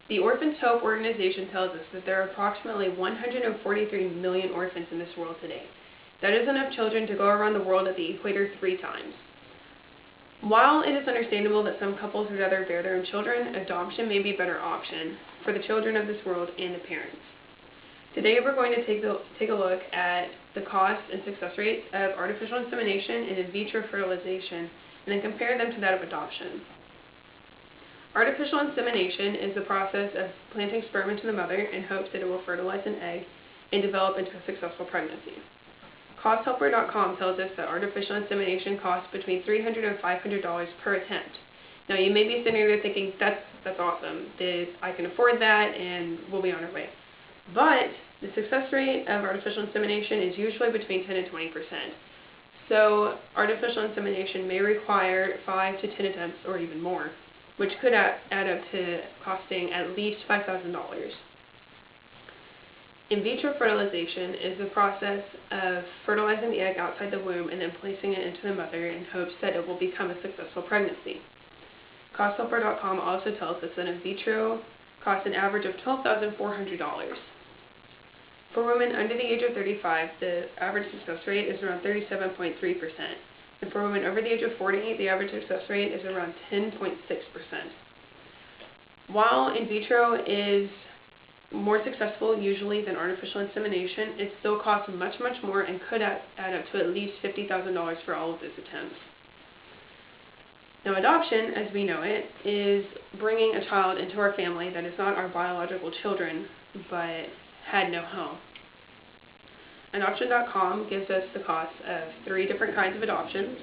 The Orphans' Hope organization tells us that there are approximately 143 million orphans in this world today. That is enough children to go around the world at the equator 3 times. While it is understandable that some couples would rather bear their own children, adoption may be a better option for the children of this world and the parents. Today we're going to take a look at the cost and success rates of artificial insemination and in vitro fertilization, and then compare them to that of adoption. Artificial insemination is the process of planting sperm into the mother in hopes that it will fertilize an egg and develop into a successful pregnancy. CostHelper.com tells us that artificial insemination costs between $300 and $500 per attempt. Now you may be sitting there thinking, that's awesome, I can afford that and we'll be on our way. But the success rate of artificial insemination is usually between 10 and 20%. So artificial insemination may require 5 to 10 attempts or even more, which could add up to costing at least $5,000. In vitro fertilization is the process of fertilizing the egg outside the womb and then placing it into the mother in hopes that it will become a successful pregnancy. CostHelper.com also tells us that in vitro costs an average of $12,400. For women under the age of 35, the average success rate is around 37.3%. And for women over the age of 40, the average success rate is around 10.6%. While in vitro is more successful usually than artificial insemination, it still costs much more and could add up to at least $50,000 for all of those attempts. Now adoption, as we know it, is bringing a child into our family that is not our biological children, but had no home. Adoption.com gives us the cost of 3 different kinds of adoptions.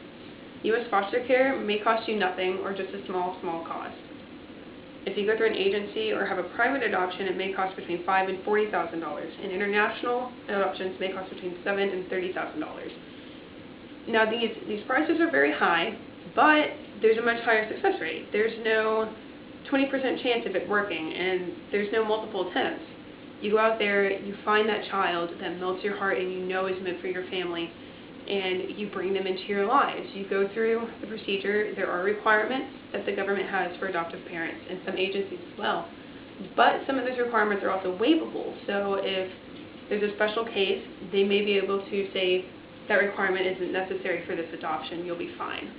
U.S. foster care may cost you nothing or just a small cost. If you go through an agency or have a private adoption, it may cost between $5,000 and $40,000, and international adoptions may cost between $7,000 and $30,000. Now these prices are very high, but there's a much higher success rate. There's no 20% chance of it working, and there's no multiple attempts. You go out there, you find that child that melts your heart and you know is meant for your family, and you bring them into your lives. You go through the procedure. There are requirements that the government has for adoptive parents and some agencies as well. But some of those requirements are also waivable. So if there's a special case, they may be able to say that requirement isn't necessary for this adoption. You'll be fine.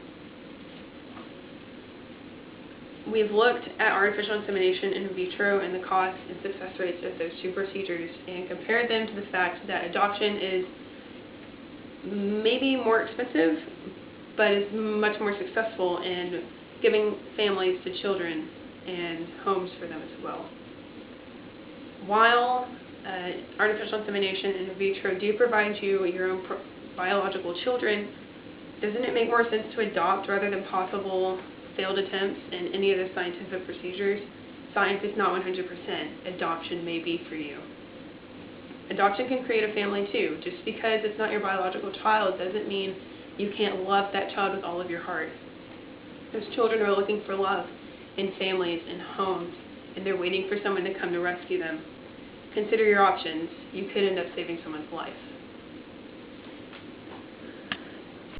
We've looked at artificial insemination in vitro and the cost and success rates of those 2 procedures and compared them to the fact that adoption is maybe more expensive, but is much more successful in giving families to children and homes for them as well. While artificial insemination and in vitro do provide you your own biological children, doesn't it make more sense to adopt rather than possible failed attempts in any of the scientific procedures? Science is not 100%. Adoption may be for you. Adoption can create a family too. Just because it's not your biological child doesn't mean you can't love that child with all of your heart. Those children are looking for love in families and homes, and they're waiting for someone to come to rescue them. Consider your options. You could end up saving someone's life.